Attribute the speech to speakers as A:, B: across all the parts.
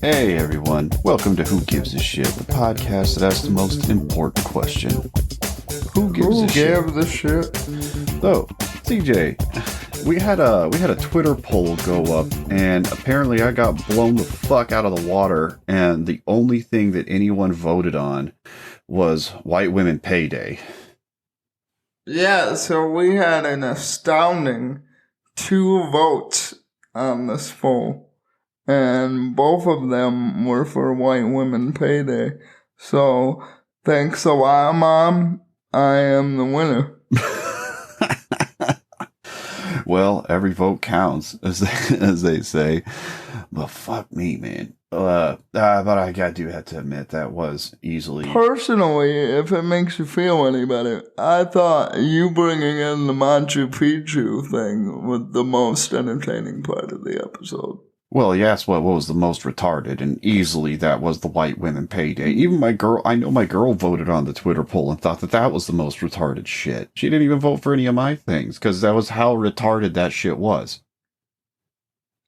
A: Hey everyone, welcome to Who Gives a Shit, the podcast that asks the most important question. Who gives a shit? So, CJ, we had a Twitter poll go up, and apparently I got blown the fuck out of the water, and the only thing that anyone voted on was white women payday.
B: Yeah, so we had an astounding 2 votes on this poll. And both of them were for white women payday. So, thanks a lot, Mom. I am the winner.
A: Well, every vote counts, as they say. But fuck me, man. But I do have to admit, that was easily...
B: Personally, if it makes you feel any better, I thought you bringing in the Machu Picchu thing was the most entertaining part of the episode.
A: Well, yes, what was the most retarded, and easily that was the white women payday. Even I know my girl voted on the Twitter poll and thought that was the most retarded shit. She didn't even vote for any of my things, because that was how retarded that shit was.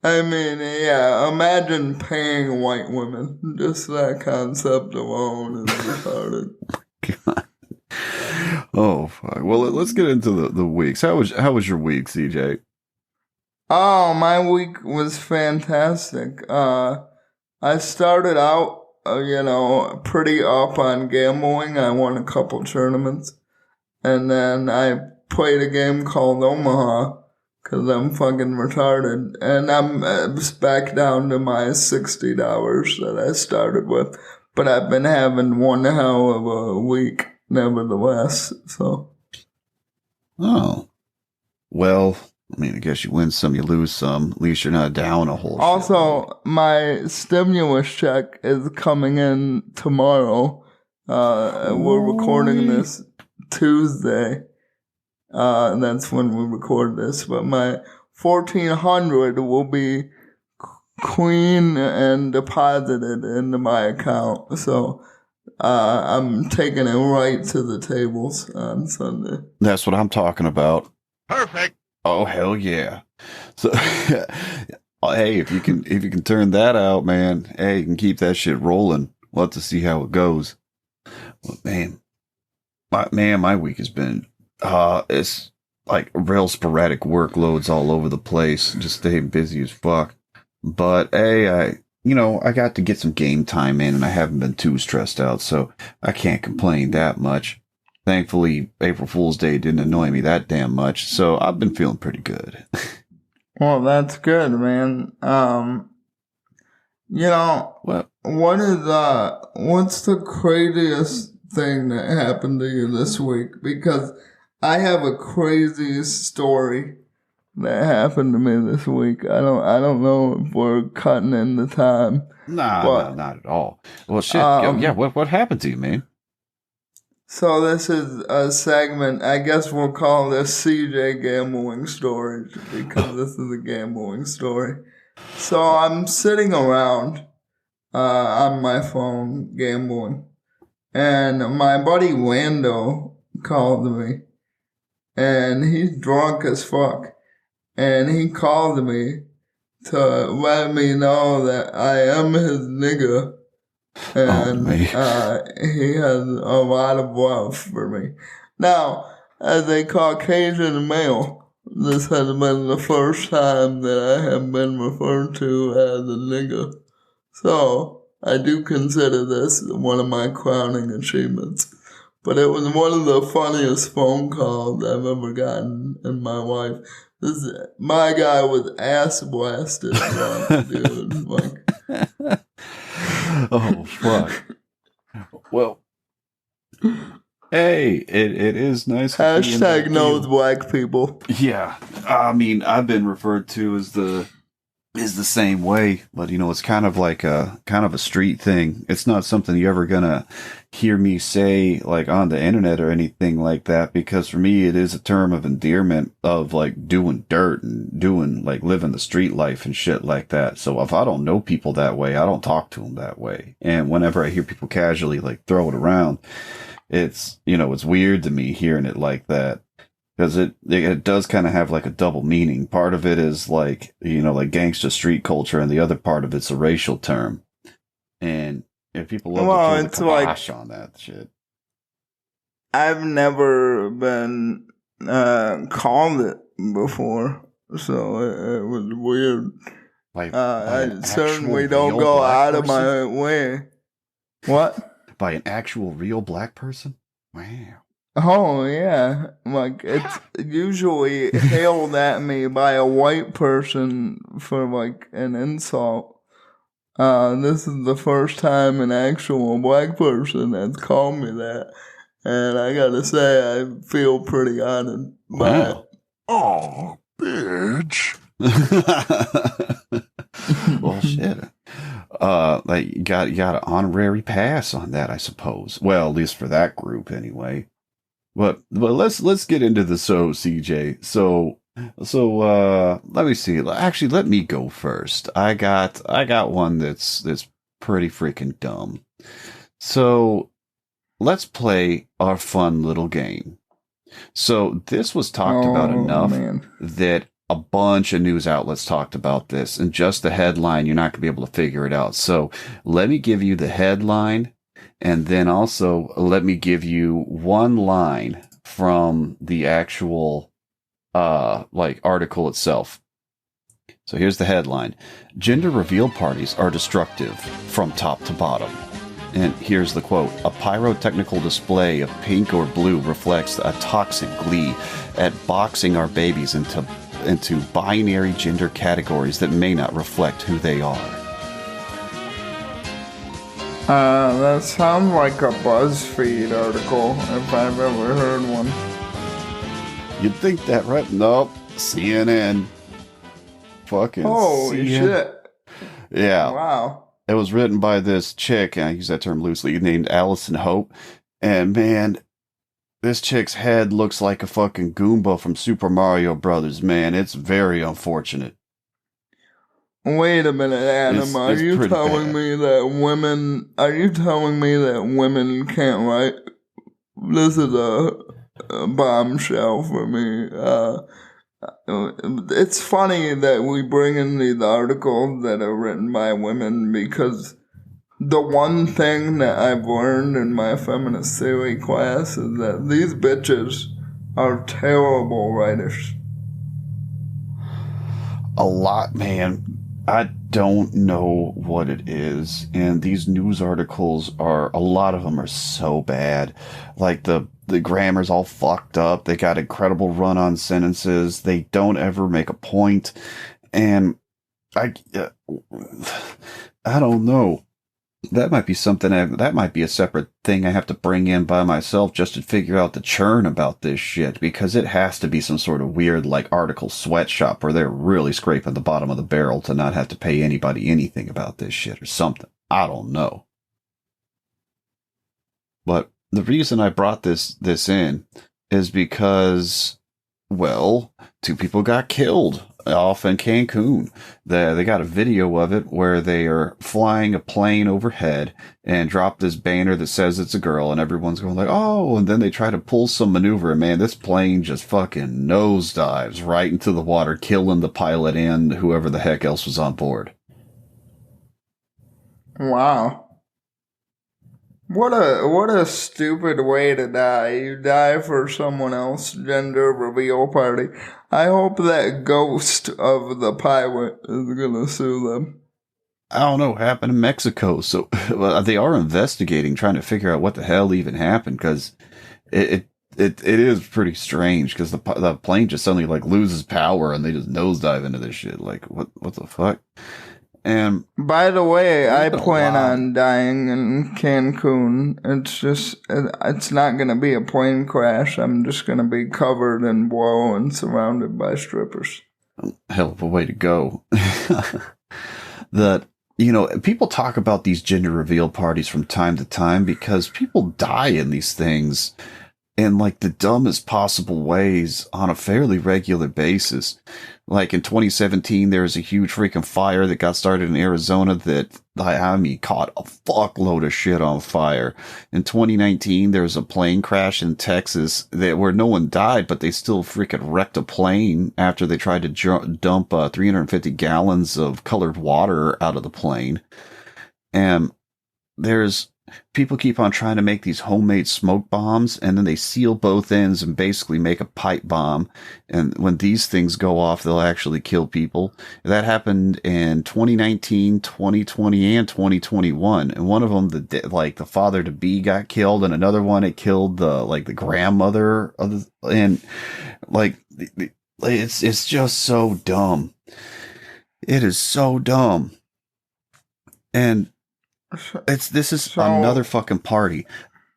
B: I mean, yeah, imagine paying white women. Just that concept alone is retarded.
A: God. Oh, fuck. Well, let's get into the weeks. How was your week, CJ?
B: Oh, my week was fantastic. I started out, pretty up on gambling. I won a couple tournaments. And then I played a game called Omaha, because I'm fucking retarded. And I'm back down to my $60 that I started with. But I've been having one hell of a week, nevertheless, so.
A: Oh. Well... I mean, I guess you win some, you lose some. At least you're not down a whole
B: Also, my stimulus check is coming in tomorrow. We're recording this Tuesday. That's when we record this. But my $1,400 will be clean and deposited into my account. So I'm taking it right to the tables on Sunday.
A: That's what I'm talking about.
C: Perfect.
A: Oh, hell yeah. So, hey, if you can turn that out, man, hey, you can keep that shit rolling. We'll have to see how it goes. But my week has been, it's like real sporadic workloads all over the place. Just staying busy as fuck. But, hey, I got to get some game time in, and I haven't been too stressed out, so I can't complain that much. Thankfully, April Fool's Day didn't annoy me that damn much, so I've been feeling pretty good.
B: Well, that's good, man.
A: What?
B: What's the craziest thing that happened to you this week? Because I have a crazy story that happened to me this week. I don't know if we're cutting in the time.
A: Nah, not at all. Well, shit. Yeah, what happened to you, man?
B: So this is a segment, I guess we'll call this CJ Gambling Story, because this is a gambling story. So I'm sitting around on my phone gambling, and my buddy Lando called me, and he's drunk as fuck, and he called me to let me know that I am his nigga. And he has a lot of love for me. Now, as a Caucasian male, this has been the first time that I have been referred to as a nigga. So, I do consider this one of my crowning achievements. But it was one of the funniest phone calls I've ever gotten in my life. My guy was ass blasted drunk, dude. Like...
A: Oh, fuck. Well, hey, it is nice.
B: Hashtag knows black people.
A: Yeah, I mean, I've been referred to as the same way, but it's kind of like a street thing. It's not something you're ever gonna hear me say like on the internet or anything like that, because for me it is a term of endearment of like doing dirt and doing like living the street life and shit like that. So if I don't know people that way, I don't talk to them that way. And whenever I hear people casually like throw it around, it's, it's weird to me hearing it like that. Because it does kind of have like a double meaning. Part of it is like, like gangsta street culture, and the other part of it's a racial term. And people love to throw the kibosh on that shit.
B: I've never been called it before, so it was weird. I certainly don't go out of my way. What?
A: By an actual real black person? Wow.
B: Oh, yeah. Like, it's usually hailed at me by a white person for, like, an insult. This is the first time an actual black person has called me that. And I gotta say, I feel pretty honored by it.
A: Oh, bitch. Well, shit. Like, you got an honorary pass on that, I suppose. Well, at least for that group, anyway. But let's get into the CJ. So let me see. Actually, let me go first. I got one that's pretty freaking dumb. So let's play our fun little game. So this was talked about enough that a bunch of news outlets talked about this, and just the headline, you're not going to be able to figure it out. So let me give you the headline. And then also, let me give you one line from the actual, article itself. So here's the headline. Gender reveal parties are destructive from top to bottom. And here's the quote. A pyrotechnical display of pink or blue reflects a toxic glee at boxing our babies into binary gender categories that may not reflect who they are.
B: That sounds like a BuzzFeed article, if I've ever heard one.
A: You'd think that, right? Nope. CNN. Fucking
B: Holy shit.
A: Yeah.
B: Wow.
A: It was written by this chick, and I use that term loosely, named Allison Hope. And man, this chick's head looks like a fucking Goomba from Super Mario Brothers, man. It's very unfortunate.
B: Wait a minute, Adam. Are you telling me that women can't write? This is a bombshell for me. It's funny that we bring in these articles that are written by women, because the one thing that I've learned in my feminist theory class is that these bitches are terrible writers.
A: A lot, man. I don't know what it is. And these news articles a lot of them are so bad. Like the grammar's all fucked up. They got incredible run-on sentences. They don't ever make a point. And I don't know. That might be something, that might be a separate thing I have to bring in by myself just to figure out the churn about this shit, because it has to be some sort of weird, article sweatshop where they're really scraping the bottom of the barrel to not have to pay anybody anything about this shit or something. I don't know. But the reason I brought this in is because, well, 2 people got killed off in Cancun. They got a video of it where they are flying a plane overhead and drop this banner that says it's a girl, and everyone's going like, oh, and then they try to pull some maneuver, and man, this plane just fucking nosedives right into the water, killing the pilot and whoever the heck else was on board.
B: Wow. What a stupid way to die. You die for someone else's gender reveal party. I hope that ghost of the pilot is gonna sue them.
A: I don't know, happened in Mexico. So they are investigating, trying to figure out what the hell even happened, because it is pretty strange, because the plane just suddenly loses power and they just nosedive into this shit. What the fuck? And
B: by the way, I plan on dying in Cancun. It's not going to be a plane crash. I'm just going to be covered in blow and surrounded by strippers.
A: Hell of a way to go. People talk about these gender reveal parties from time to time because people die in these things. in like the dumbest possible ways on a fairly regular basis. Like in 2017, there was a huge freaking fire that got started in Arizona that, I mean, caught a fuckload of shit on fire. In 2019, there was a plane crash in Texas where no one died, but they still freaking wrecked a plane after they tried to dump 350 gallons of colored water out of the plane. And there's people keep on trying to make these homemade smoke bombs, and then they seal both ends and basically make a pipe bomb. And when these things go off, they'll actually kill people. That happened in 2019, 2020, and 2021. And one of them, the father to be got killed, and another one, it killed the grandmother of and it's just so dumb. It is so dumb. And this is another fucking party.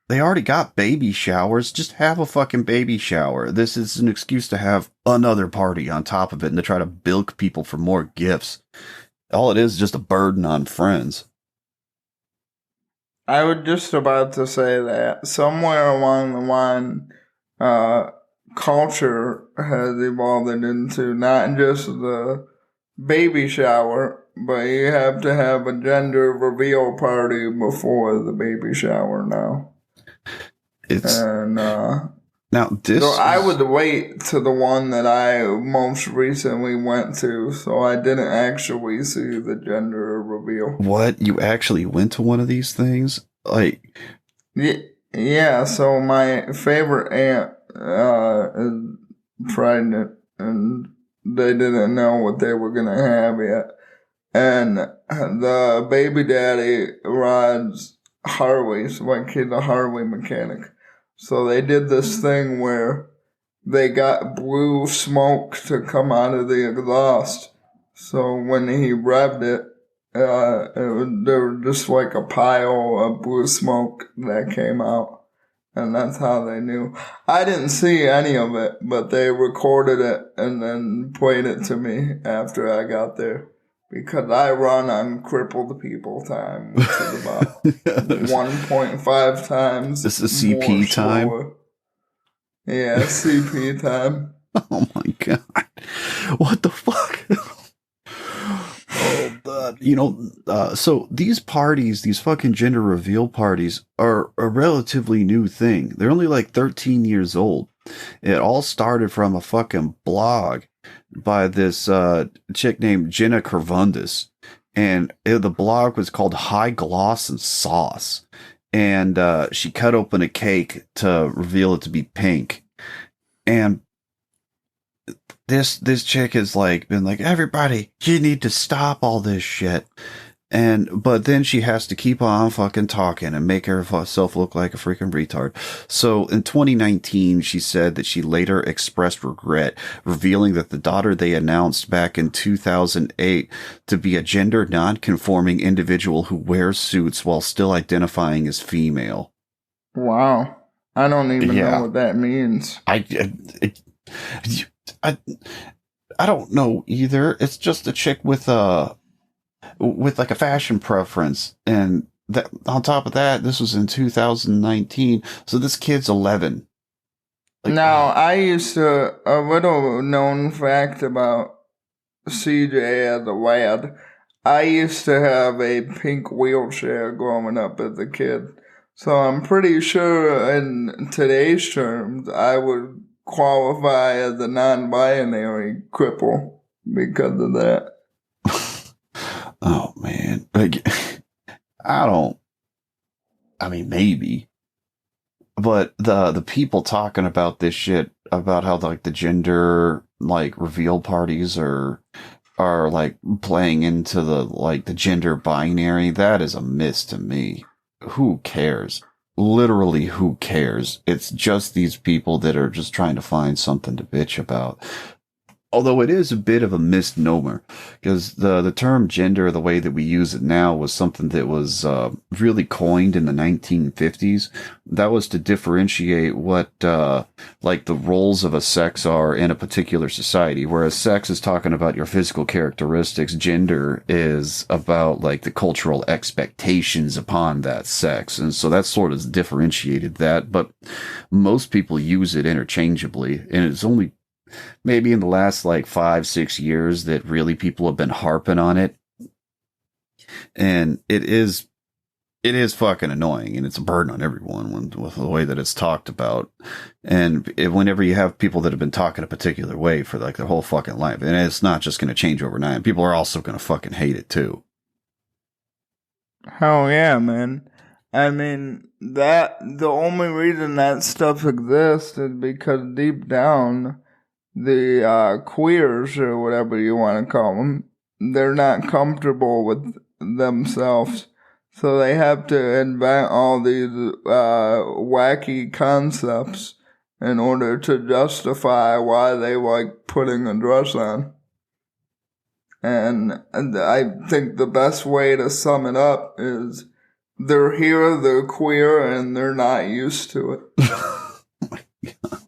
A: They already got baby showers. Just have a fucking baby shower. This is an excuse to have another party on top of it and to try to bilk people for more gifts. All it is just a burden on friends.
B: I was just about to say that somewhere along the line, culture has evolved into not just the baby shower, but you have to have a gender reveal party before the baby shower now. So I would wait to the one that I most recently went to, so I didn't actually see the gender reveal.
A: What? You actually went to one of these things?
B: Yeah, so my favorite aunt is pregnant, and they didn't know what they were going to have yet. And the baby daddy rides Harleys, like he's a Harley mechanic. So they did this thing where they got blue smoke to come out of the exhaust. So when he revved it, there was just like a pile of blue smoke that came out. And that's how they knew. I didn't see any of it, but they recorded it and then played it to me after I got there. Because I run on crippled people time, which is about 1.5 times.
A: This is CP time?
B: Yeah, CP time.
A: Oh my god. What the fuck? So these parties, these fucking gender reveal parties, are a relatively new thing. They're only like 13 years old. It all started from a fucking blog by this chick named Jenna Kervundis, and the blog was called High Gloss and Sauce, and she cut open a cake to reveal it to be pink, and this chick has been like, everybody, you need to stop all this shit. But then she has to keep on fucking talking and make herself look like a freaking retard. So in 2019, she said that she later expressed regret, revealing that the daughter they announced back in 2008 to be a gender non-conforming individual who wears suits while still identifying as female.
B: Wow. I don't even know what that means.
A: I don't know either. It's just a chick with like a fashion preference, and that on top of that, this was in 2019, so this kid's 11.
B: Now, I used to, a little known fact about CJ as a lad, I used to have a pink wheelchair growing up as a kid, so I'm pretty sure in today's terms, I would qualify as a non-binary cripple because of that.
A: Oh man, maybe, but the people talking about this shit about how the gender reveal parties are playing into the gender binary, that is a miss to me. Who cares? Literally, who cares? It's just these people that are just trying to find something to bitch about. Although it is a bit of a misnomer, because the term gender, the way that we use it now, was something that was really coined in the 1950s. That was to differentiate what like the roles of a sex are in a particular society. Whereas sex is talking about your physical characteristics, gender is about like the cultural expectations upon that sex, and so that sort of differentiated that. But most people use it interchangeably, and it's only maybe in the last like 5, 6 years that really people have been harping on it. And it is fucking annoying, and it's a burden on everyone with the way that it's talked about. And whenever you have people that have been talking a particular way for like their whole fucking life, and it's not just going to change overnight, people are also going to fucking hate it too.
B: Hell yeah, man. I mean, that the only reason that stuff exists is because deep down, the queers, or whatever you want to call them, they're not comfortable with themselves. So they have to invent all these wacky concepts in order to justify why they like putting a dress on. And I think the best way to sum it up is they're here, they're queer, and they're not used to it.
A: Oh my God.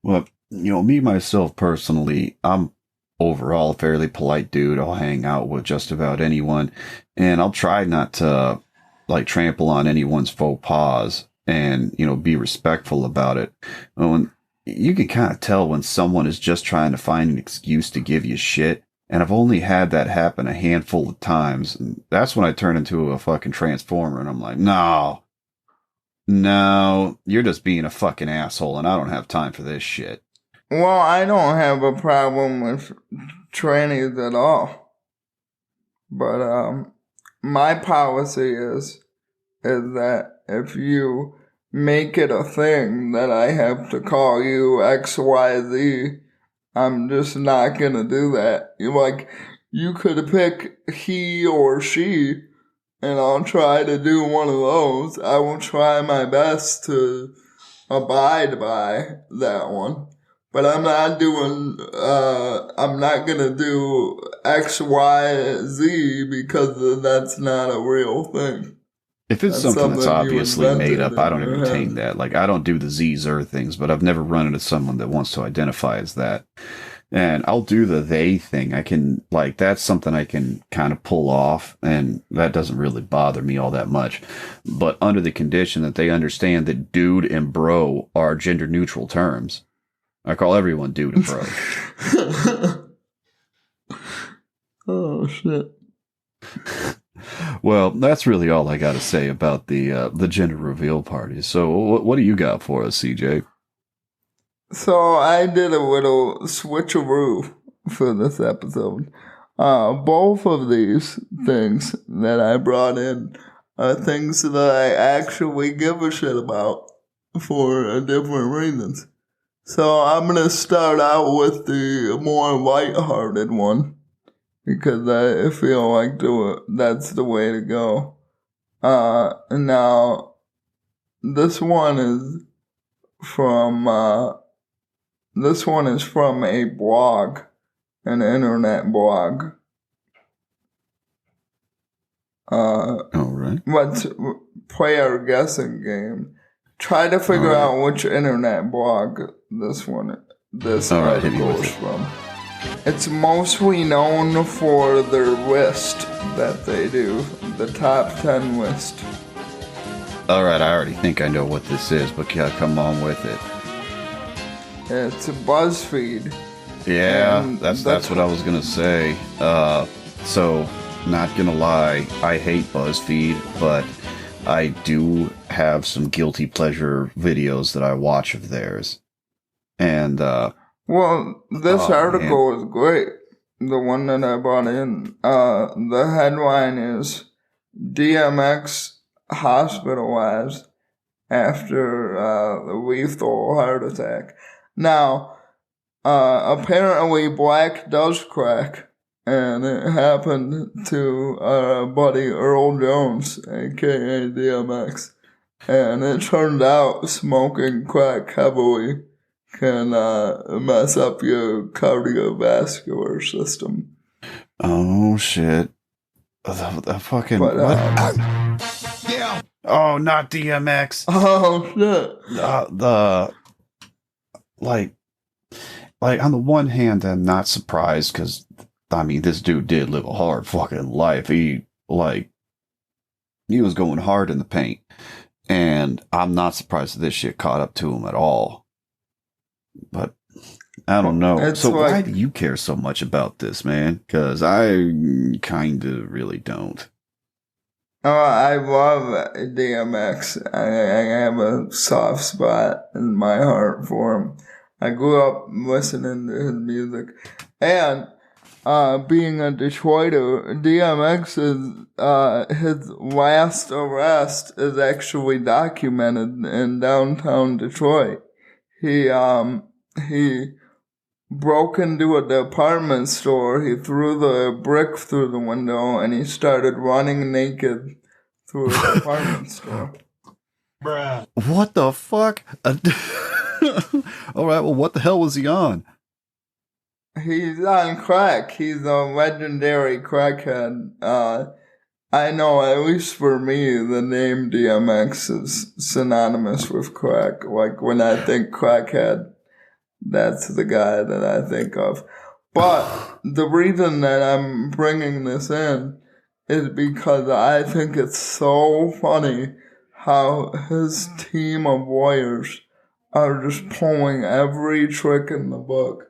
A: Well, me myself personally, I'm overall a fairly polite dude. I'll hang out with just about anyone, and I'll try not to like trample on anyone's faux pas, and be respectful about it. When you can kind of tell when someone is just trying to find an excuse to give you shit. And I've only had that happen a handful of times. And that's when I turn into a fucking transformer, and I'm like, no, you're just being a fucking asshole, and I don't have time for this shit.
B: Well, I don't have a problem with trannies at all. But my policy is that if you make it a thing that I have to call you XYZ, I'm just not gonna do that. You could pick he or she, and I'll try to do one of those. I will try my best to abide by that one. But I'm not gonna do X, Y, Z because that's not a real thing.
A: If it's something that's obviously made up, I don't entertain that. Like, I don't do the Z-zer things, but I've never run into someone that wants to identify as that. And I'll do the they thing. I can, like, that's something I can kind of pull off, and that doesn't really bother me all that much. But under the condition that they understand that dude and bro are gender neutral terms. I call everyone dude and bro.
B: Oh, shit.
A: Well, that's really all I got to say about the gender reveal party. So, what do you got for us, CJ?
B: So I did a little switcheroo for this episode. Both of these things that I brought in are things that I actually give a shit about for different reasons. So I'm gonna start out with the more lighthearted one, because I feel like that's the way to go. Now, this one is from a blog, an internet blog.
A: All right.
B: Let's play our guessing game. Try to figure out which internet blog this article is from. It's mostly known for their list that they do, the top 10 list.
A: All right, I already think I know what this is, but come on with it.
B: It's a BuzzFeed.
A: Yeah, that's what I was gonna say. So, not gonna lie, I hate BuzzFeed, but I do have some guilty pleasure videos that I watch of theirs. And,
B: well, this article is great. The one that I brought in. The headline is DMX hospitalized after a lethal heart attack. Now, apparently black does crack, and it happened to our buddy Earl Jones, aka DMX. And it turned out smoking crack heavily can mess up your cardiovascular system.
A: Oh shit! The fucking
B: But
A: what? Yeah. Oh, not DMX.
B: oh shit!
A: The like on the one hand, I'm not surprised because I mean this dude did live a hard fucking life. He was going hard in the paint, and I'm not surprised that this shit caught up to him at all. But I don't know.
B: It's
A: So
B: like,
A: why do you care so much about this, man? Because I kind of really don't.
B: oh, I love DMX. I have a soft spot in my heart for him. I grew up listening to his music, and being a Detroiter, DMX is his last arrest is actually documented in downtown Detroit. He broke into a department store, he threw the brick through the window, and he started running naked through a department store.
C: Bruh.
A: What the fuck? All right, well, what the hell was he on?
B: He's on crack. He's a legendary crackhead. I know, at least for me, the name DMX is synonymous with crack. Like, when I think crackhead, that's the guy that I think of. But the reason that I'm bringing this in is because I think it's so funny how his team of lawyers are just pulling every trick in the book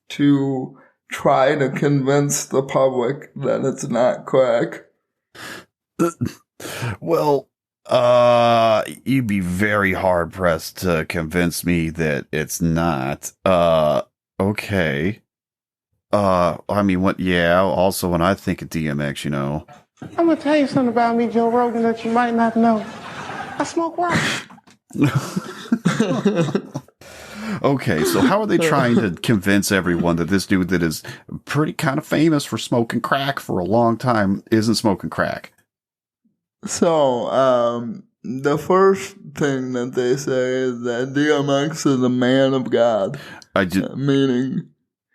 B: to try to convince the public that it's not crack.
A: Well, you'd be very hard pressed to convince me that it's not. Okay. I mean, what? Yeah. Also, when I think of DMX,
C: I'm gonna tell you something about me, Joe Rogan, that you might not know. I smoke rock.
A: Okay, so how are they trying to convince everyone that this dude that is pretty kind of famous for smoking crack for a long time isn't smoking crack?
B: So, the first thing that they say is that DMX is a man of God. Meaning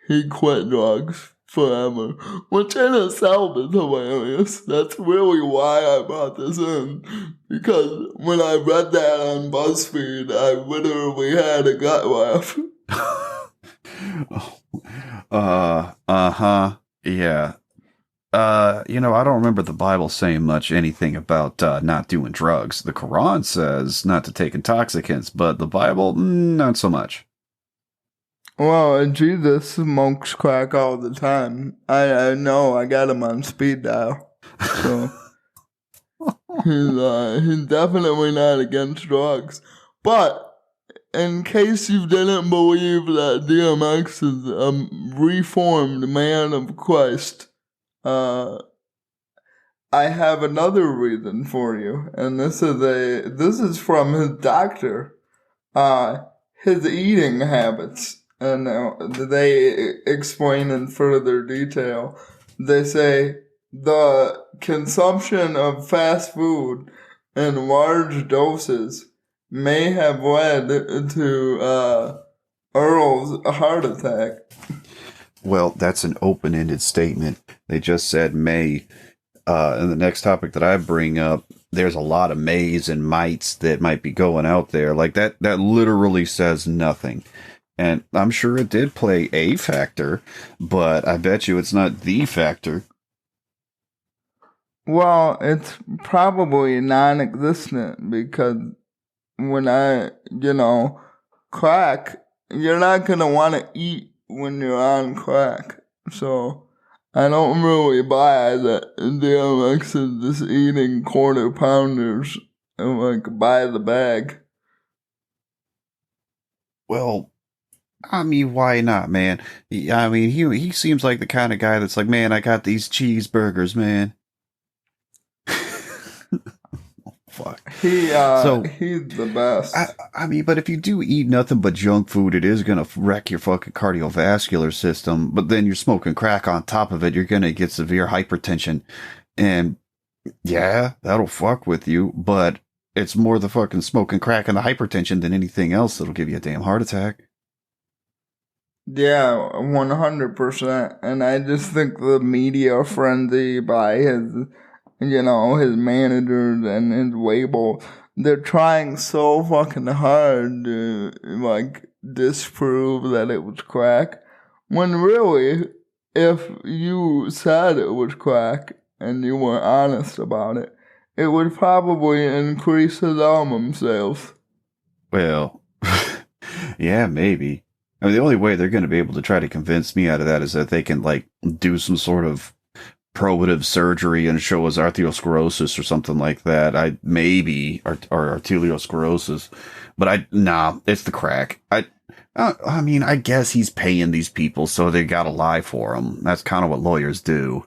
B: he quit drugs forever, which in itself is hilarious. That's really why I brought this in, because when I read that on BuzzFeed, I literally had a gut laugh.
A: Yeah. I don't remember the Bible saying anything about not doing drugs. The Quran says not to take intoxicants, but the Bible, not so much.
B: Well, Jesus smokes crack all the time. I know, I got him on speed dial. So he's definitely not against drugs. But in case you didn't believe that DMX is a reformed man of Christ, I have another reason for you, and this is from his doctor. His eating habits. And they explain in further detail. They say the consumption of fast food in large doses may have led to Earl's heart attack.
A: Well, that's an open-ended statement. They just said may. And the next topic that I bring up, there's a lot of mays and mights that might be going out there. Like that literally says nothing. And I'm sure it did play a factor, but I bet you it's not the factor.
B: Well, it's probably non-existent because when crack, you're not going to want to eat when you're on crack. So I don't really buy that DMX is just eating quarter pounders by the bag.
A: Well, I mean, why not, man? He seems like the kind of guy that's like, man, I got these cheeseburgers, man. Fuck. He's
B: the best.
A: I mean, but if you do eat nothing but junk food, it is gonna wreck your fucking cardiovascular system. But then you're smoking crack on top of it, you're gonna get severe hypertension, and yeah, that'll fuck with you. But it's more the fucking smoking crack and the hypertension than anything else that'll give you a damn heart attack.
B: Yeah, 100%. And I just think the media frenzy by his, his managers and his label, they're trying so fucking hard to, like, disprove that it was crack. When really, if you said it was crack and you were honest about it, it would probably increase his album sales.
A: Well, yeah, maybe. I mean, the only way they're going to be able to try to convince me out of that is that they can, like, do some sort of probative surgery and show us arteriosclerosis or something like that. Or arteriosclerosis, but it's the crack. I mean, I guess he's paying these people, so they got to lie for him. That's kind of what lawyers do.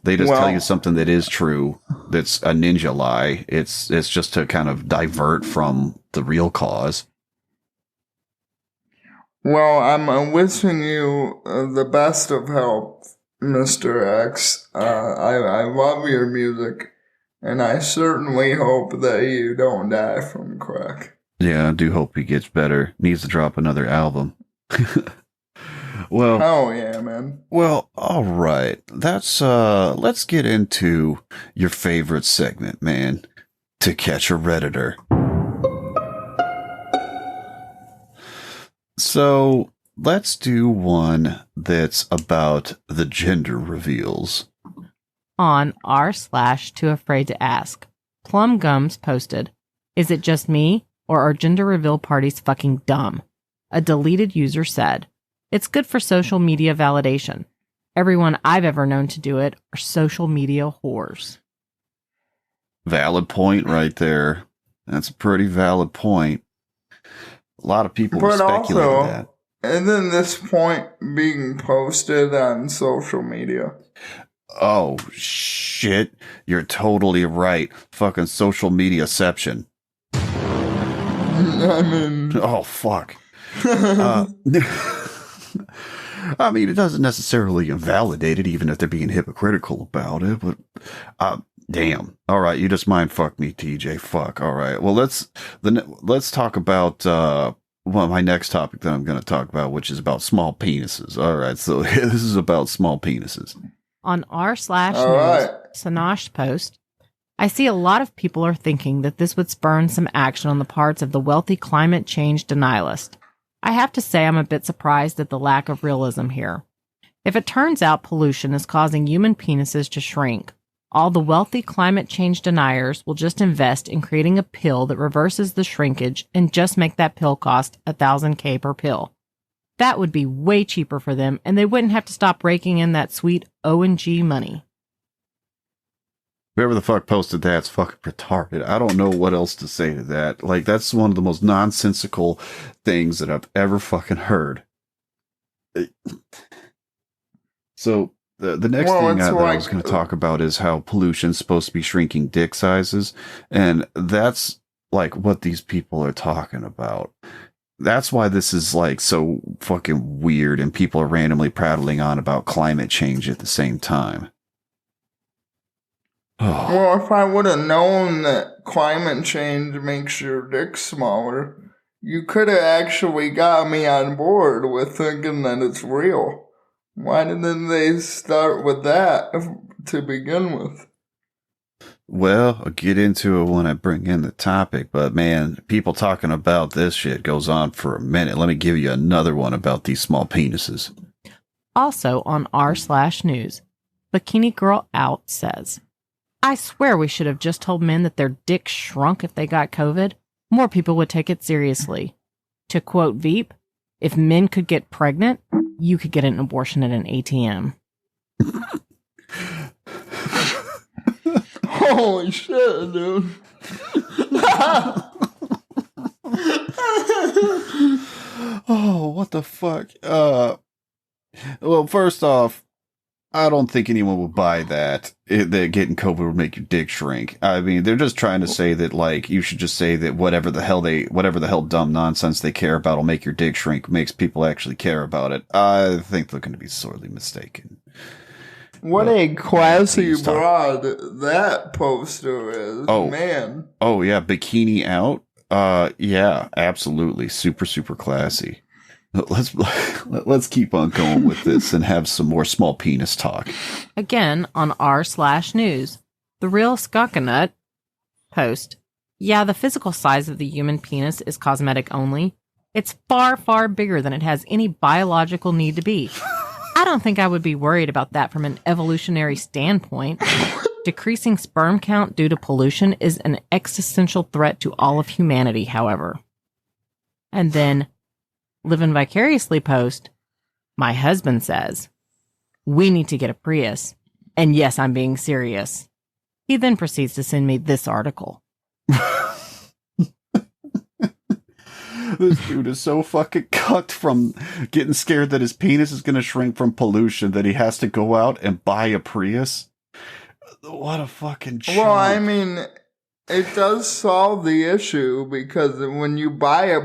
A: They just tell you something that is true. That's a ninja lie. It's just to kind of divert from the real cause.
B: Well, I'm wishing you the best of health, Mr. X. I love your music, and I certainly hope that you don't die from crack.
A: Yeah, I do hope he gets better. Needs to drop another album. Well,
B: oh yeah, man.
A: Well, all right. Let's get into your favorite segment, man. To Catch a Redditor. So let's do one that's about the gender reveals.
D: On r/TooAfraidToAsk, Plum Gums posted, "Is it just me, or are gender reveal parties fucking dumb?" A deleted user said, "It's good for social media validation. Everyone I've ever known to do it are social media whores."
A: Valid point right there. That's a pretty valid point. A lot of people speculated that.
B: And then this point being posted on social media.
A: Oh, shit. You're totally right. Fucking social mediaception.
B: I mean...
A: Oh, fuck. I mean, it doesn't necessarily invalidate it, even if they're being hypocritical about it, but... damn. All right, you just mind fuck me, TJ. Fuck. All right. Well, let's talk about my next topic that I'm going to talk about, which is about small penises. All right, so this is about small penises.
D: On r/news,
B: right.
D: Sanash post, "I see a lot of people are thinking that this would spurn some action on the parts of the wealthy climate change denialist. I have to say I'm a bit surprised at the lack of realism here. If it turns out pollution is causing human penises to shrink, all the wealthy climate change deniers will just invest in creating a pill that reverses the shrinkage and just make that pill cost $1,000 per pill. That would be way cheaper for them, and they wouldn't have to stop raking in that sweet O&G money."
A: Whoever the fuck posted that's fucking retarded. I don't know what else to say to that. Like, that's one of the most nonsensical things that I've ever fucking heard. So... The next thing that I was going to talk about is how pollution's supposed to be shrinking dick sizes. And that's like what these people are talking about. That's why this is like so fucking weird and people are randomly prattling on about climate change at the same time.
B: Oh. Well, if I would have known that climate change makes your dick smaller, you could have actually got me on board with thinking that it's real. Why didn't they start with that to begin with?
A: Well, I'll get into it when I bring in the topic, but man, people talking about this shit goes on for a minute. Let me give you another one about these small penises.
D: Also on r/news, Bikini Girl Out says, "I swear we should have just told men that their dicks shrunk if they got COVID. More people would take it seriously." To quote Veep, "If men could get pregnant, you could get an abortion at an ATM."
B: Holy shit, dude.
A: Oh, what the fuck? Well, first off, I don't think anyone would buy that getting COVID would make your dick shrink. I mean, they're just trying to say that, like, you should just say that whatever the hell dumb nonsense they care about will make your dick shrink makes people actually care about it. I think they're going to be sorely mistaken.
B: What a classy broad that poster is, man.
A: Oh, yeah, Bikini Out? Yeah, absolutely. Super, super classy. Let's keep on going with this and have some more small penis talk.
D: Again, on r/news, the real Skunkanut post. Yeah, the physical size of the human penis is cosmetic only. It's far, far bigger than it has any biological need to be. I don't think I would be worried about that from an evolutionary standpoint. Decreasing sperm count due to pollution is an existential threat to all of humanity, however. And then, Living Vicariously post, my husband says, we need to get a Prius. And yes, I'm being serious. He then proceeds to send me this article.
A: This dude is so fucking cucked from getting scared that his penis is going to shrink from pollution that he has to go out and buy a Prius. What a fucking chump.
B: Well, I mean, it does solve the issue because when you buy a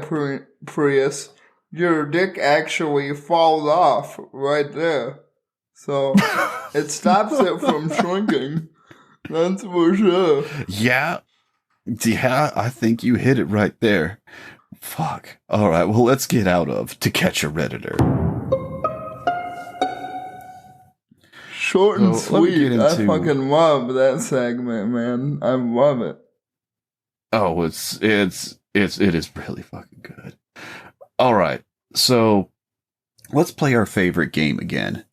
B: Prius, your dick actually falls off right there. So it stops it from shrinking. That's for sure.
A: Yeah, I think you hit it right there. Fuck. All right, well, let's get out of To Catch a Redditor.
B: Short and
A: So, let me
B: sweet.
A: get
B: I
A: into-
B: fucking love that segment, man. I love it.
A: Oh, it is really fucking good. All right, so let's play our favorite game again.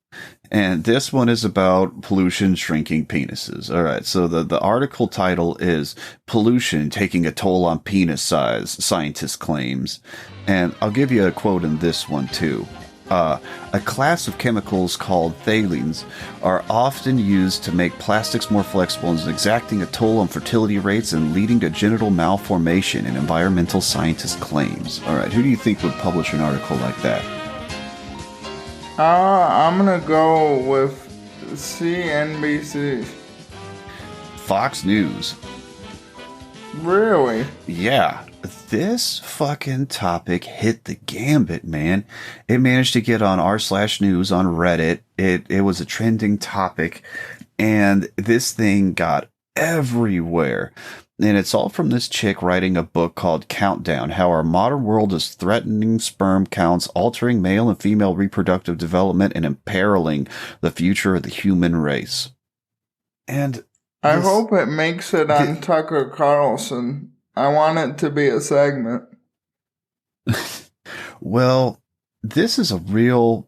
A: And this one is about pollution shrinking penises. All right, so the article title is Pollution Taking a Toll on Penis Size, Scientist Claims. And I'll give you a quote in this one, too. A class of chemicals called phthalates are often used to make plastics more flexible and is exacting a toll on fertility rates and leading to genital malformation, an environmental scientist claims. All right, who do you think would publish an article like that?
B: I'm gonna go with CNBC.
A: Fox News.
B: Really?
A: Yeah, this fucking topic hit the gambit, man. It managed to get on r/news on Reddit. It was a trending topic, and this thing got everywhere. And it's all from this chick writing a book called Countdown, How Our Modern World is Threatening Sperm Counts, Altering Male and Female Reproductive Development, and Imperiling the Future of the Human Race. And
B: I hope it makes it on Tucker Carlson. I want it to be a segment.
A: Well, this is a real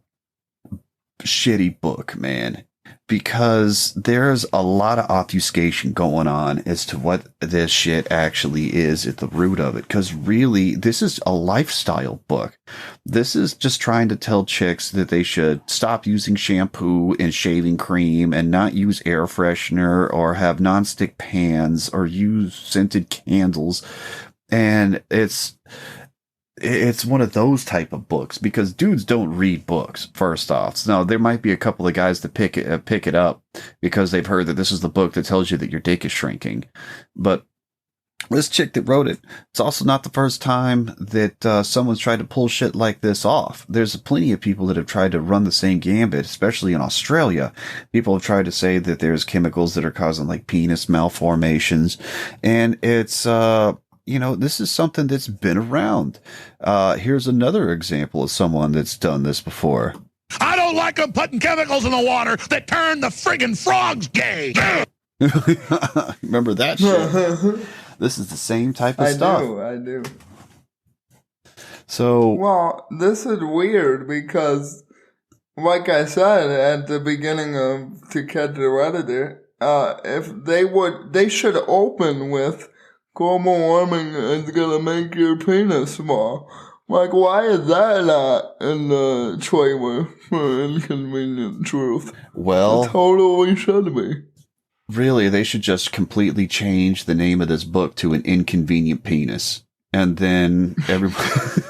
A: shitty book, man, because there's a lot of obfuscation going on as to what this shit actually is at the root of it. Because really, this is a lifestyle book. This is just trying to tell chicks that they should stop using shampoo and shaving cream and not use air freshener or have nonstick pans or use scented candles. And it's one of those type of books because dudes don't read books, first off. Now, there might be a couple of guys that pick it up because they've heard that this is the book that tells you that your dick is shrinking. But this chick that wrote it, it's also not the first time that someone's tried to pull shit like this off. There's plenty of people that have tried to run the same gambit, especially in Australia. People have tried to say that there's chemicals that are causing like penis malformations. And it's, this is something that's been around. Here's another example of someone that's done this before.
E: I don't like them putting chemicals in the water that turn the friggin' frogs gay.
A: Remember that shit? This is the same type of stuff.
B: I do.
A: So,
B: well, this is weird because, like I said at the beginning of To Catch a Redditor, they should open with global warming is gonna make your penis small. Like, why is that not in the trailer for Inconvenient Truth?
A: Well,
B: it totally should be.
A: Really, they should just completely change the name of this book to An Inconvenient Penis. And then everybody...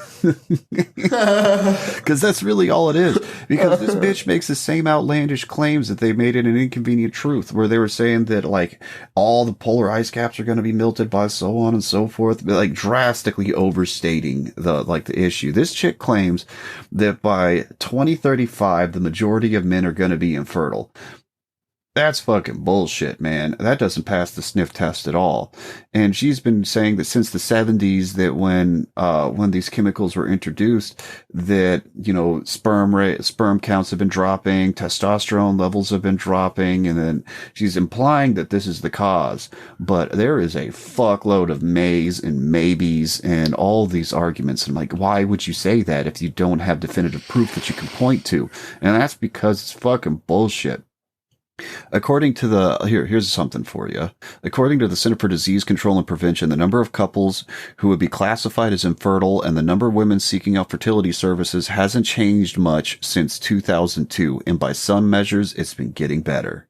A: Because that's really all it is. Because this bitch makes the same outlandish claims that they made in An Inconvenient Truth, where they were saying that, like, all the polar ice caps are going to be melted by so on and so forth, but, like, drastically overstating the issue. This chick claims that by 2035, the majority of men are going to be infertile. That's fucking bullshit, man. That doesn't pass the sniff test at all. And she's been saying that since the 70s, that when these chemicals were introduced, that, sperm counts have been dropping, testosterone levels have been dropping, and then she's implying that this is the cause. But there is a fuckload of mays and maybes and all these arguments. And like, why would you say that if you don't have definitive proof that you can point to? And that's because it's fucking bullshit. According to here's something for you. According to the Center for Disease Control and Prevention, the number of couples who would be classified as infertile and the number of women seeking out fertility services hasn't changed much since 2002. And by some measures, it's been getting better.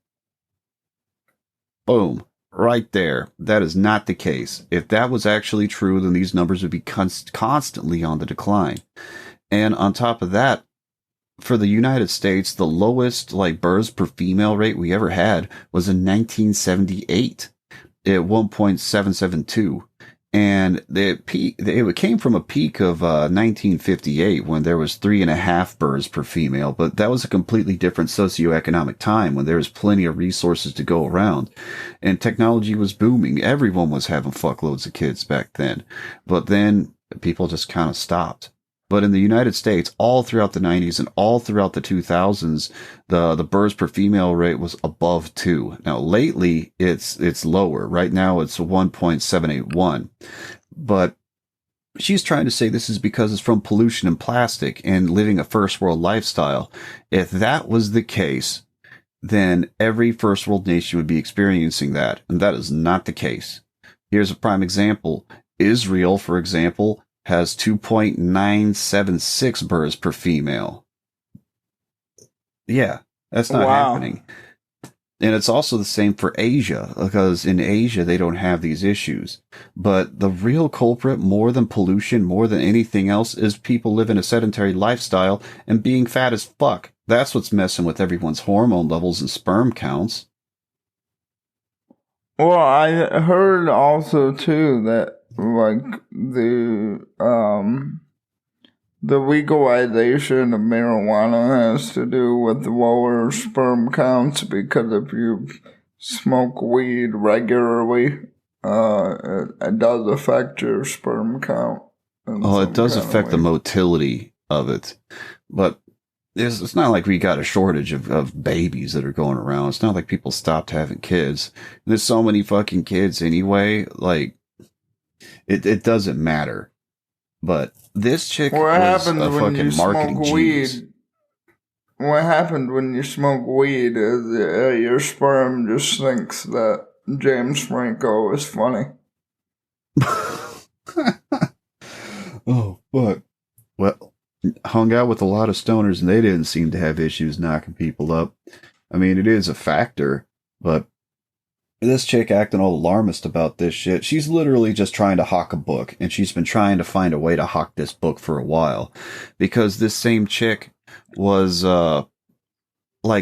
A: Boom. Right there. That is not the case. If that was actually true, then these numbers would be constantly on the decline. And on top of that, for the United States, the lowest births per female rate we ever had was in 1978 at 1.772. And it came from a peak of 1958 when there was 3.5 births per female, but that was a completely different socioeconomic time when there was plenty of resources to go around and technology was booming. Everyone was having fuckloads of kids back then, but then people just kind of stopped. But in the United States, all throughout the 90s and all throughout the 2000s, the births per female rate was above 2. Now, lately, it's lower. Right now, it's 1.781. But she's trying to say this is because it's from pollution and plastic and living a first world lifestyle. If that was the case, then every first world nation would be experiencing that. And that is not the case. Here's a prime example. Israel, for example, has 2.976 births per female. Yeah, that's not happening. And it's also the same for Asia, because in Asia, they don't have these issues. But the real culprit, more than pollution, more than anything else, is people living a sedentary lifestyle and being fat as fuck. That's what's messing with everyone's hormone levels and sperm counts.
B: Well, I heard also, too, that the legalization of marijuana has to do with lower sperm counts, because if you smoke weed regularly, it does affect your sperm count.
A: Oh, it does affect the motility of it, but it's not like we got a shortage of babies that are going around. It's not like people stopped having kids. There's so many fucking kids anyway, it doesn't matter. But this chick was a fucking marketing genius.
B: What happened when you smoke weed is your sperm just thinks that James Franco is funny.
A: Oh, fuck. Well, hung out with a lot of stoners and they didn't seem to have issues knocking people up. I mean, it is a factor, but this chick acting all alarmist about this shit. She's literally just trying to hawk a book, and she's been trying to find a way to hawk this book for a while, because this same chick was,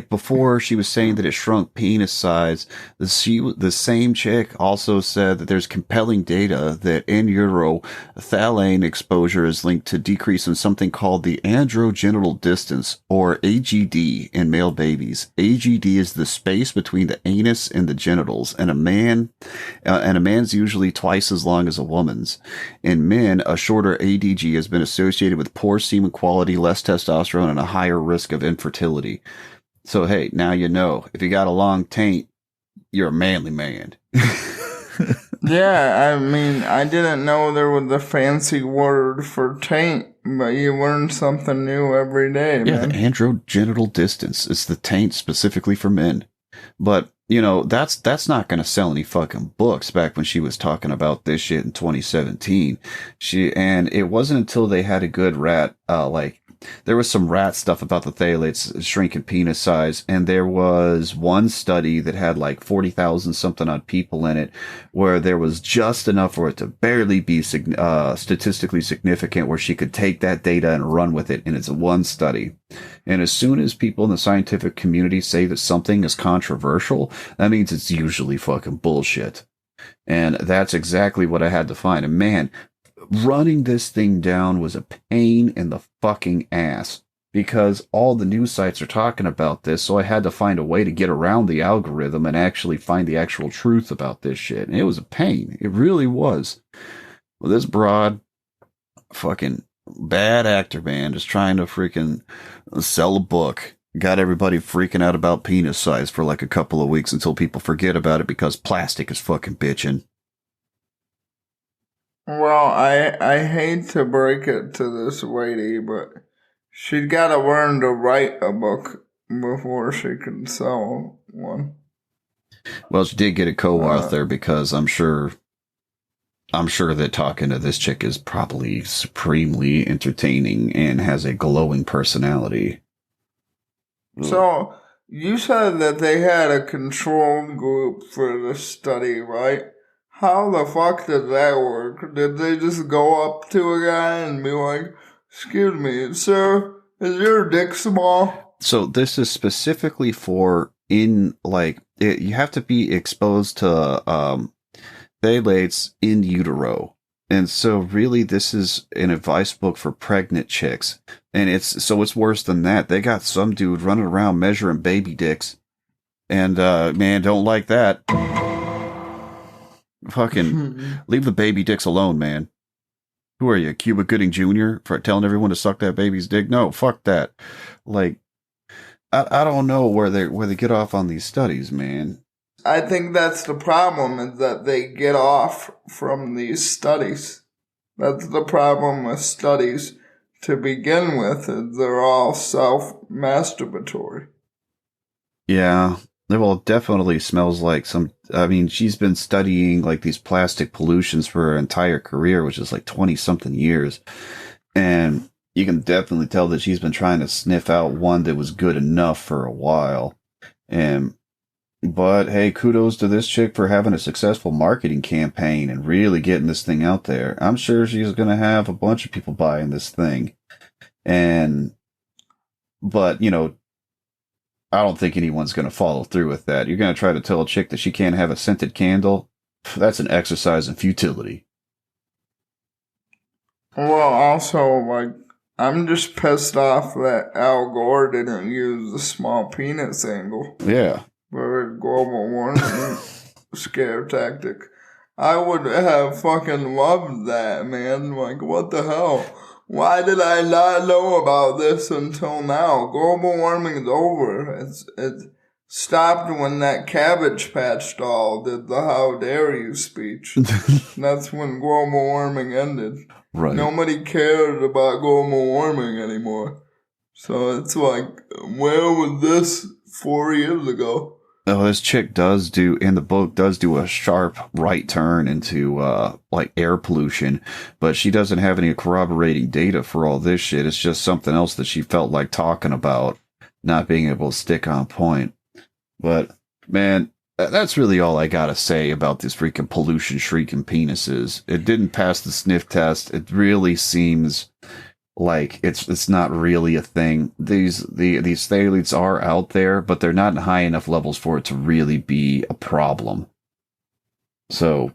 A: before she was saying that it shrunk penis size, the same chick also said that there's compelling data that in utero phthalate exposure is linked to decrease in something called the androgenital distance, or AGD, in male babies. AGD is the space between the anus and the genitals, and a man's usually twice as long as a woman's. In men, a shorter ADG has been associated with poor semen quality, less testosterone, and a higher risk of infertility. So, hey, now you know. If you got a long taint, you're a manly man.
B: Yeah, I mean, I didn't know there was a fancy word for taint, but you learn something new every day, man.
A: Yeah, the androgenital distance. It's the taint specifically for men. But, that's not going to sell any fucking books back when she was talking about this shit in 2017. And it wasn't until they had a good rat, there was some rat stuff about the phthalates shrinking penis size, and there was one study that had 40,000 something odd people in it, where there was just enough for it to barely be statistically significant, where she could take that data and run with it, and it's one study. And as soon as people in the scientific community say that something is controversial, that means it's usually fucking bullshit. And that's exactly what I had to find. And man, running this thing down was a pain in the fucking ass. because all the news sites are talking about this. So I had to find a way to get around the algorithm and actually find the actual truth about this shit. And it was a pain. It really was. Well, this broad, fucking bad actor, man, just trying to freaking sell a book. Got everybody freaking out about penis size for like a couple of weeks until people forget about it because plastic is fucking bitching.
B: Well, I hate to break it to this lady, but she'd got to learn to write a book before she can sell one.
A: Well, she did get a co-author because I'm sure that talking to this chick is probably supremely entertaining and has a glowing personality.
B: So, you said that they had a control group for the study, right? How the fuck did that work? Did they just go up to a guy and be like, "Excuse me, sir, is your dick small?"
A: So this is specifically for you have to be exposed to phthalates in utero. And so really this is an advice book for pregnant chicks. And it's worse than that. They got some dude running around measuring baby dicks. And man, don't like that. Fucking leave the baby dicks alone, man. Who are you, Cuba Gooding Jr. for telling everyone to suck that baby's dick? No, fuck that. Like, I don't know where they get off on these studies, man.
B: I think that's the problem, is that they get off from these studies. That's the problem with studies to begin with, is they're all self-masturbatory.
A: Yeah. Well, it definitely smells like she's been studying like these plastic pollutions for her entire career, which is like 20 something years. And you can definitely tell that she's been trying to sniff out one that was good enough for a while. But hey, kudos to this chick for having a successful marketing campaign and really getting this thing out there. I'm sure she's going to have a bunch of people buying this thing. But I don't think anyone's going to follow through with that. You're going to try to tell a chick that she can't have a scented candle? That's an exercise in futility.
B: Well, also, I'm just pissed off that Al Gore didn't use the small penis angle
A: Yeah.
B: for a global warming scare tactic. I would have fucking loved that, man. Like, what the hell? Why did I not know about this until now? Global warming is over. It stopped when that Cabbage Patch doll did the "How dare you" speech. That's when global warming ended.
A: Right.
B: Nobody cared about global warming anymore. So it's like, where was this 4 years ago?
A: Oh, this chick does do a sharp right turn into air pollution, but she doesn't have any corroborating data for all this shit. It's just something else that she felt like talking about, not being able to stick on point. But man, that's really all I gotta say about these freaking pollution shrieking penises. It didn't pass the sniff test. It really seems like it's not really a thing. These phthalates are out there, but they're not in high enough levels for it to really be a problem. So,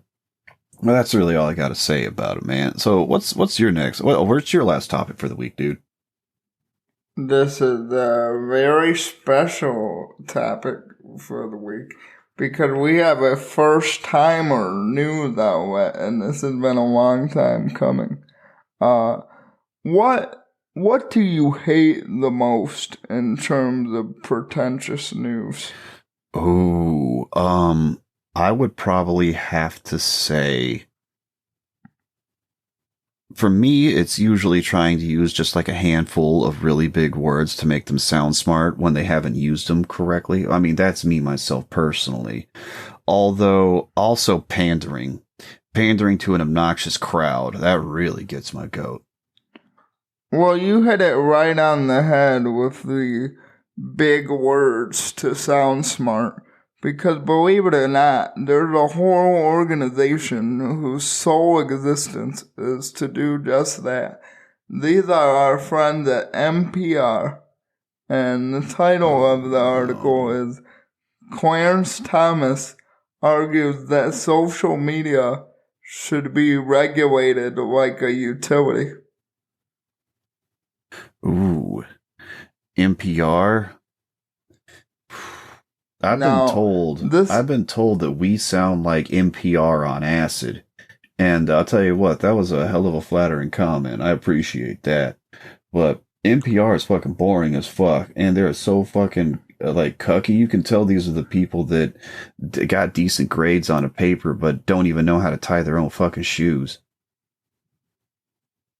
A: well, that's really all I got to say about it, man. So, what's your next? What's your last topic for the week, dude?
B: This is a very special topic for the week because we have a first-timer news outlet, and this has been a long time coming. What do you hate the most in terms of pretentious news?
A: Oh, I would probably have to say, for me, it's usually trying to use just like a handful of really big words to make them sound smart when they haven't used them correctly. I mean, that's me myself personally. Although also pandering to an obnoxious crowd, that really gets my goat.
B: Well, you hit it right on the head with the big words to sound smart. Because believe it or not, there's a whole organization whose sole existence is to do just that. These are our friends at NPR. And the title of the article is Clarence Thomas argues that social media should be regulated like a utility.
A: Ooh. NPR. I've been told that we sound like NPR on acid. And I'll tell you what, that was a hell of a flattering comment. I appreciate that. But NPR is fucking boring as fuck. And they're so fucking, like, cucky. You can tell these are the people that got decent grades on a paper, but don't even know how to tie their own fucking shoes.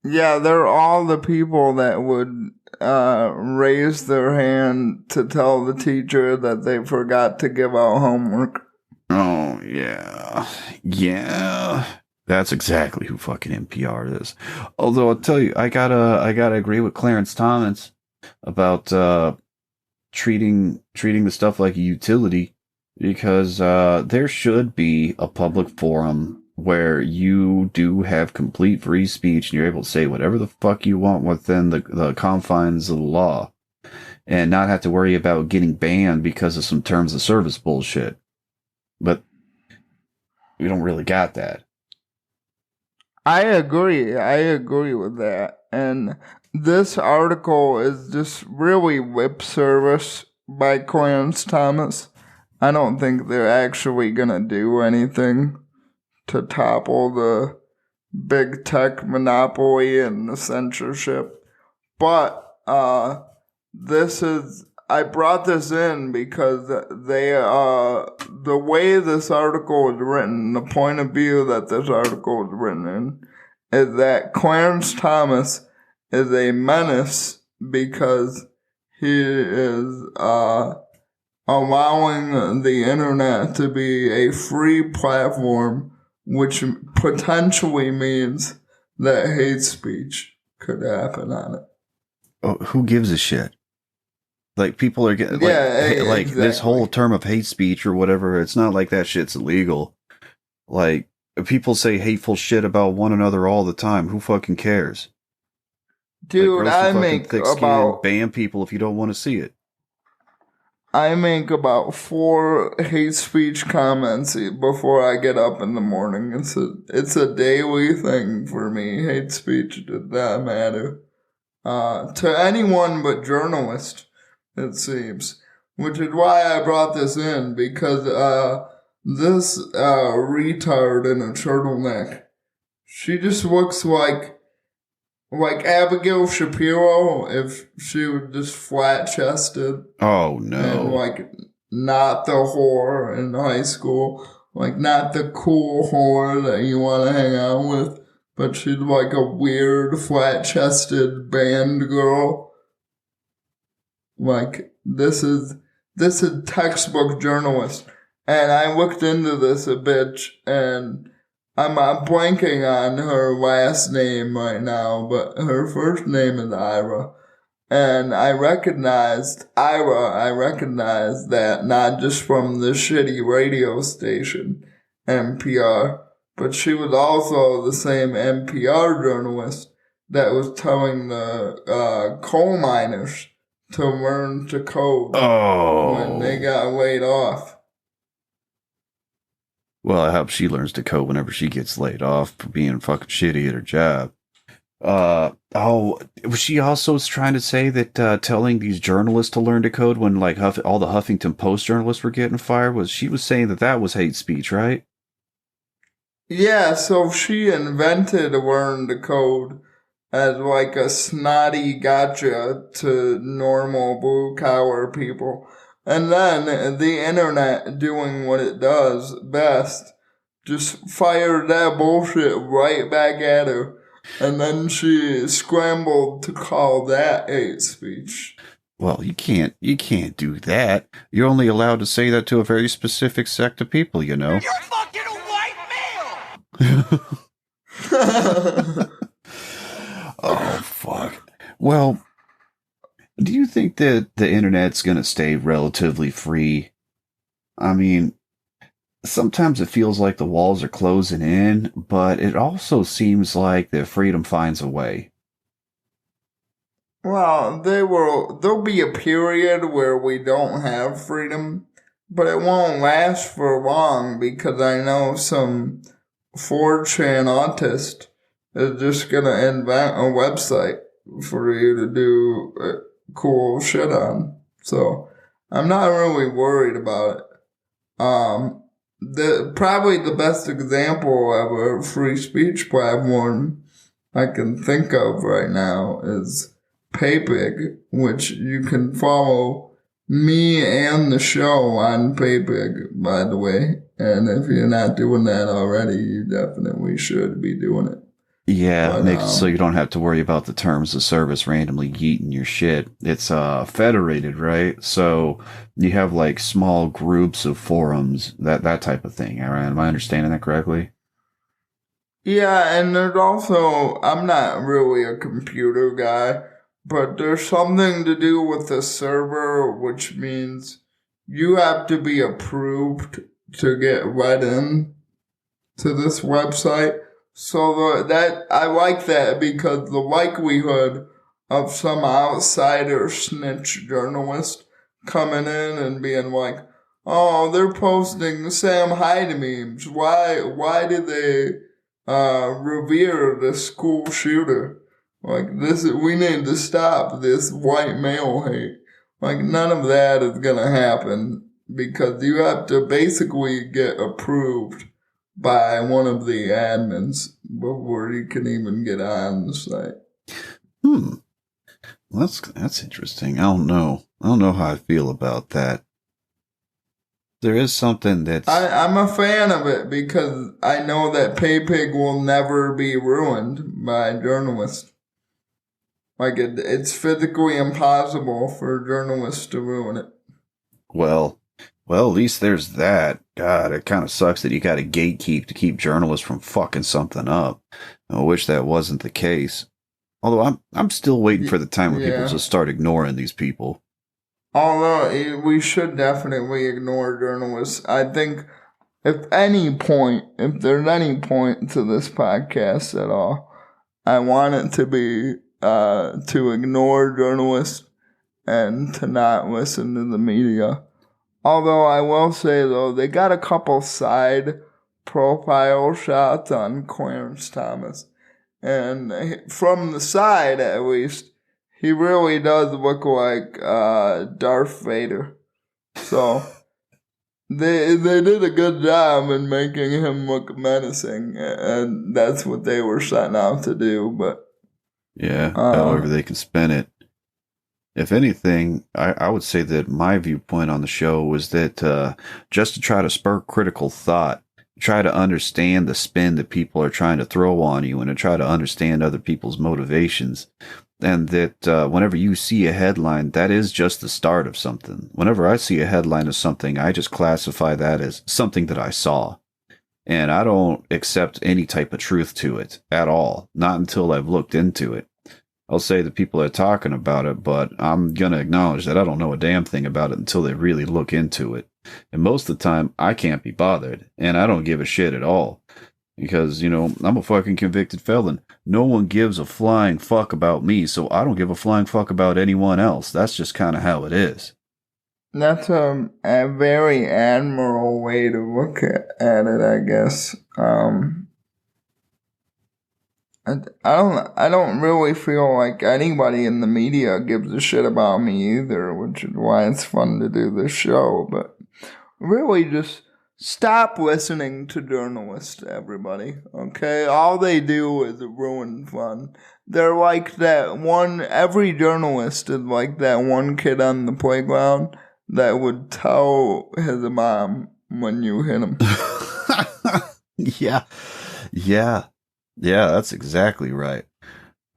B: Yeah, they're all the people that would raise their hand to tell the teacher that they forgot to give out homework.
A: Oh, yeah. Yeah. That's exactly who fucking NPR is. Although I'll tell you, I gotta agree with Clarence Thomas about treating the stuff like a utility, because there should be a public forum where you do have complete free speech and you're able to say whatever the fuck you want within the confines of the law, and not have to worry about getting banned because of some terms of service bullshit. But we don't really got that.
B: I agree with that. And this article is just really lip service by Clarence Thomas. I don't think they're actually gonna do anything to topple the big tech monopoly and the censorship. But I brought this in because the way this article is written, the point of view that this article is written in, is that Clarence Thomas is a menace because he is allowing the internet to be a free platform, which potentially means that hate speech could happen on it.
A: Oh, who gives a shit? Like, people are getting, like
B: exactly.
A: This whole term of hate speech or whatever, it's not like that shit's illegal. Like, people say hateful shit about one another all the time. Who fucking cares?
B: Dude,
A: like,
B: I make about...
A: ban people if you don't want to see it.
B: I make about 4 hate speech comments before I get up in the morning. It's a daily thing for me. Hate speech does not matter. To anyone but journalists, it seems. Which is why I brought this in, because this retard in a turtleneck, she just looks like Abigail Shapiro if she was just flat-chested.
A: Oh, no.
B: And, like, not the whore in high school. Like, not the cool whore that you want to hang out with. But she's like a weird, flat-chested band girl. Like, this is textbook journalist. And I looked into this a bit, and I'm blanking on her last name right now, but her first name is Ira. And I recognized that not just from the shitty radio station, NPR, but she was also the same NPR journalist that was telling the coal miners to learn to code when they got laid off.
A: Well, I hope she learns to code whenever she gets laid off for being fucking shitty at her job. She also was trying to say that telling these journalists to learn to code when, like, all the Huffington Post journalists were getting fired, she was saying that was hate speech, right?
B: Yeah, so she invented learn to code as like a snotty gotcha to normal blue-collar people. And then the internet, doing what it does best, just fired that bullshit right back at her. And then she scrambled to call that hate speech.
A: Well, you can't do that. You're only allowed to say that to a very specific sect of people, you know.
E: You're fucking a white male!
A: Oh, fuck. Well, do you think that the internet's going to stay relatively free? I mean, sometimes it feels like the walls are closing in, but it also seems like that freedom finds a way.
B: Well, there'll be a period where we don't have freedom, but it won't last for long, because I know some 4chan autist is just gonna invent a website for you to do cool shit on. So I'm not really worried about it. Probably the best example of a free speech platform I can think of right now is PayPig, which you can follow me and the show on PayPig, by the way. And if you're not doing that already, you definitely should be doing it.
A: Yeah,
B: But,
A: makes so you don't have to worry about the terms of service randomly yeeting your shit. It's federated, right? So you have like small groups of forums, that type of thing. All right, am I understanding that correctly?
B: Yeah, and there's also, I'm not really a computer guy, but there's something to do with the server, which means you have to be approved to get read in to this website. So that I like that because the likelihood of some outsider snitch journalist coming in and being like, "Oh, they're posting Sam Hyde memes. Why did they revere the school shooter? Like we need to stop this white male hate." Like none of that is gonna happen because you have to basically get approved by one of the admins before you can even get on the site.
A: Well, that's interesting. I don't know. I don't know how I feel about that. There is something that's...
B: I'm a fan of it because I know that PayPig will never be ruined by journalists. Like, it's physically impossible for journalists to ruin it.
A: Well, at least there's that. God, it kind of sucks that you got to gatekeep to keep journalists from fucking something up. I wish that wasn't the case. Although I'm still waiting for the time when people just start ignoring these people.
B: Although we should definitely ignore journalists. I think if there's any point to this podcast at all, I want it to be to ignore journalists and to not listen to the media. Although I will say, though, they got a couple side profile shots on Clarence Thomas. And from the side, at least, he really does look like Darth Vader. So they did a good job in making him look menacing. And that's what they were setting out to do. But
A: yeah, however they can spin it. If anything, I would say that my viewpoint on the show was that just to try to spur critical thought, try to understand the spin that people are trying to throw on you and to try to understand other people's motivations. And that whenever you see a headline, that is just the start of something. Whenever I see a headline of something, I just classify that as something that I saw. And I don't accept any type of truth to it at all, not until I've looked into it. I'll say that people are talking about it, but I'm going to acknowledge that I don't know a damn thing about it until they really look into it. And most of the time, I can't be bothered, and I don't give a shit at all. Because, you know, I'm a fucking convicted felon. No one gives a flying fuck about me, so I don't give a flying fuck about anyone else. That's just kind of how it is.
B: That's a very admirable way to look at it, I guess. I don't really feel like anybody in the media gives a shit about me either, which is why it's fun to do this show. But really just stop listening to journalists, everybody, okay? All they do is ruin fun. They're like that one, every journalist is like that one kid on the playground that would tell his mom when you hit him.
A: Yeah, that's exactly right.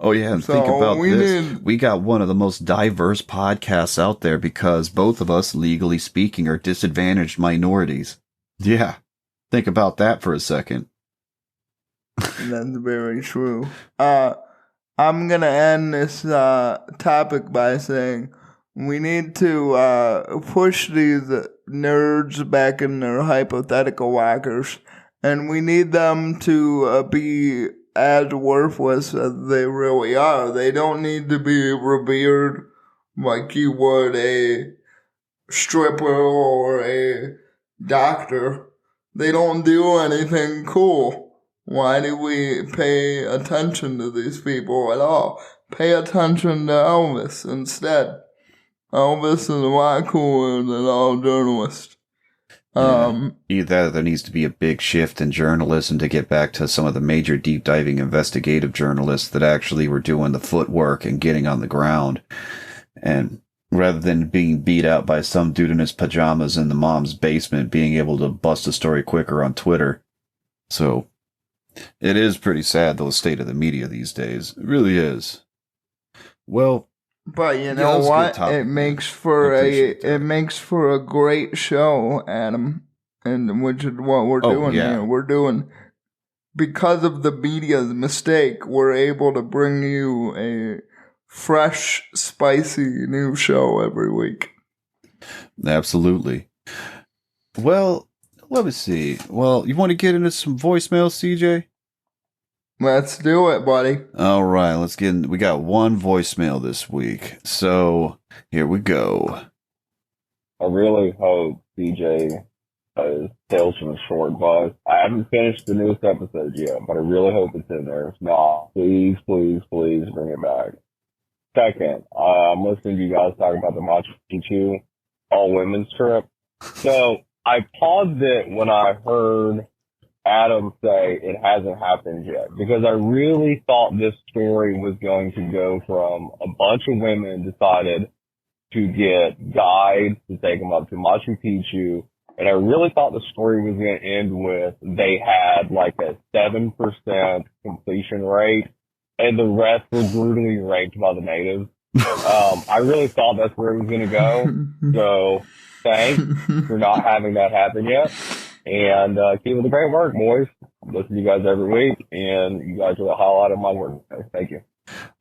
A: Oh, yeah, and think about this. We got one of the most diverse podcasts out there because both of us, legally speaking, are disadvantaged minorities. Yeah, think about that for a second.
B: That's very true. I'm going to end this topic by saying we need to push these nerds back in their hypothetical lockers. And we need them to be as worthless as they really are. They don't need to be revered like you would a stripper or a doctor. They don't do anything cool. Why do we pay attention to these people at all? Pay attention to Elvis instead. Elvis is a lot cooler than all journalists.
A: Either that or there needs to be a big shift in journalism to get back to some of the major deep diving investigative journalists that actually were doing the footwork and getting on the ground. And rather than being beat out by some dude in his pajamas in the mom's basement, being able to bust a story quicker on Twitter. So it is pretty sad, though, the state of the media these days. It really is. Well,
B: but you know what? It makes for a great show, Adam, and which is what we're doing here. We're doing, because of the media's mistake, we're able to bring you a fresh, spicy new show every week.
A: Absolutely. Well, let me see. Well, you want to get into some voicemails, CJ?
B: Let's do it, buddy.
A: All right, let's get in. We got one voicemail this week. So, here we go.
F: I really hope CJ has Tales from the Short Bus. I haven't finished the newest episode yet, but I really hope it's in there. If not, please, please, please bring it back. Second, I'm listening to you guys talk about the Machu Picchu all-women's trip. So, I paused it when I heard Adam say it hasn't happened yet, because I really thought this story was going to go from a bunch of women decided to get guides to take them up to Machu Picchu, and I really thought the story was going to end with they had like a 7% completion rate, and the rest were brutally raped by the natives. I really thought that's where it was going to go, so thanks for not having that happen yet. And keep up the great work, boys. Listen to you guys every week, and you guys are the highlight of my work. Thank you.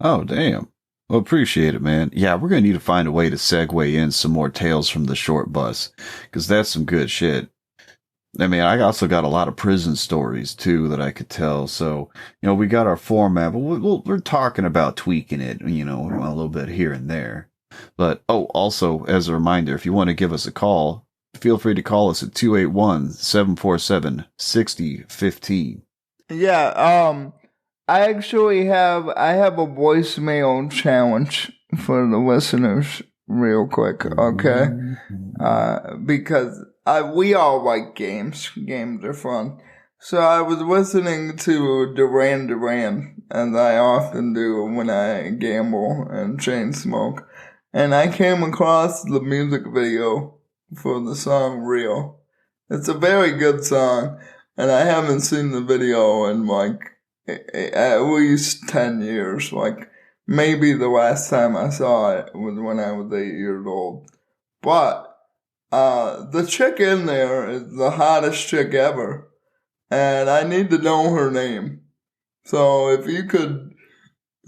A: Oh, damn. Well, appreciate it, man. Yeah, we're going to need to find a way to segue in some more Tales from the Short Bus, because that's some good shit. I mean, I also got a lot of prison stories, too, that I could tell. So, we got our format, but we're talking about tweaking it, a little bit here and there. But, also, as a reminder, if you want to give us a call, feel free to call us at 281-747-6015.
B: Yeah, I have a voicemail challenge for the listeners real quick, okay? Because we all like games. Games are fun. So I was listening to Duran Duran, as I often do when I gamble and chain smoke. And I came across the music video for the song Real. It's a very good song, and I haven't seen the video in like at least 10 years. Like maybe the last time I saw it was when I was 8 years old. But the chick in there is the hottest chick ever, and I need to know her name. So if you could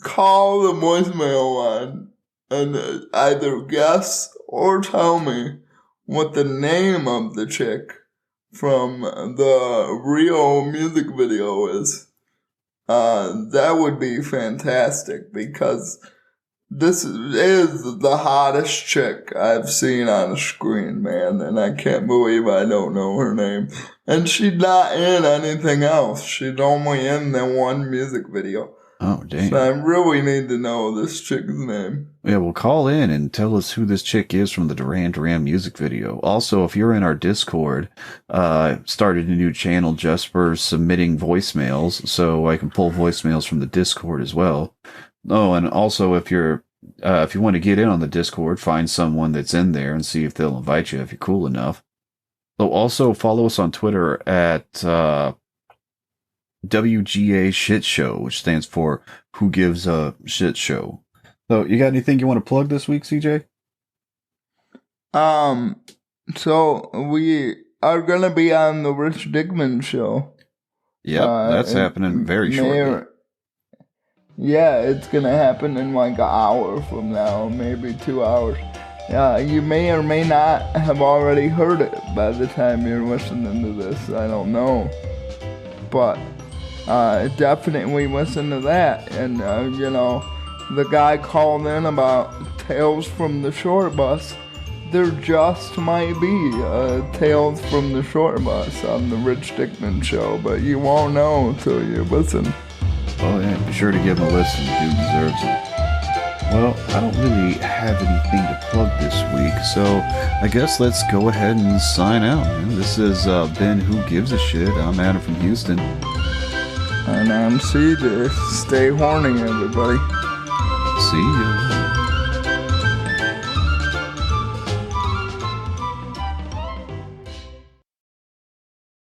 B: call the voicemail line and either guess or tell me what the name of the chick from the Real music video is, that would be fantastic, because this is the hottest chick I've seen on a screen, man, and I can't believe I don't know her name. And she's not in anything else. She's only in the one music video.
A: Oh, damn.
B: So I really need to know this chick's name.
A: Yeah, well, call in and tell us who this chick is from the Duran Duran music video. Also, if you're in our Discord, started a new channel just for submitting voicemails, so I can pull voicemails from the Discord as well. Oh, and also, if you want to get in on the Discord, find someone that's in there and see if they'll invite you if you're cool enough. So also, follow us on Twitter at WGA Shit Show, which stands for Who Gives a Shit Show. So, you got anything you want to plug this week, CJ?
B: So we are gonna be on the Rich Digman show.
A: Yep, that's happening very shortly.
B: Yeah, it's gonna happen in like an hour from now, maybe 2 hours. You may or may not have already heard it by the time you're listening to this. I don't know, but definitely listen to that. And the guy called in about Tales from the Short Bus. There just might be Tales from the Short Bus on the Rich Dickman show, but you won't know until you listen.
A: Oh yeah, be sure to give him a listen. Dude deserves it. Well, I don't really have anything to plug this week, so I guess let's go ahead and sign out. Man. This is Ben Who Gives a Shit. I'm Adam from Houston.
B: And I'm CJ. Stay horny, everybody.
A: See ya.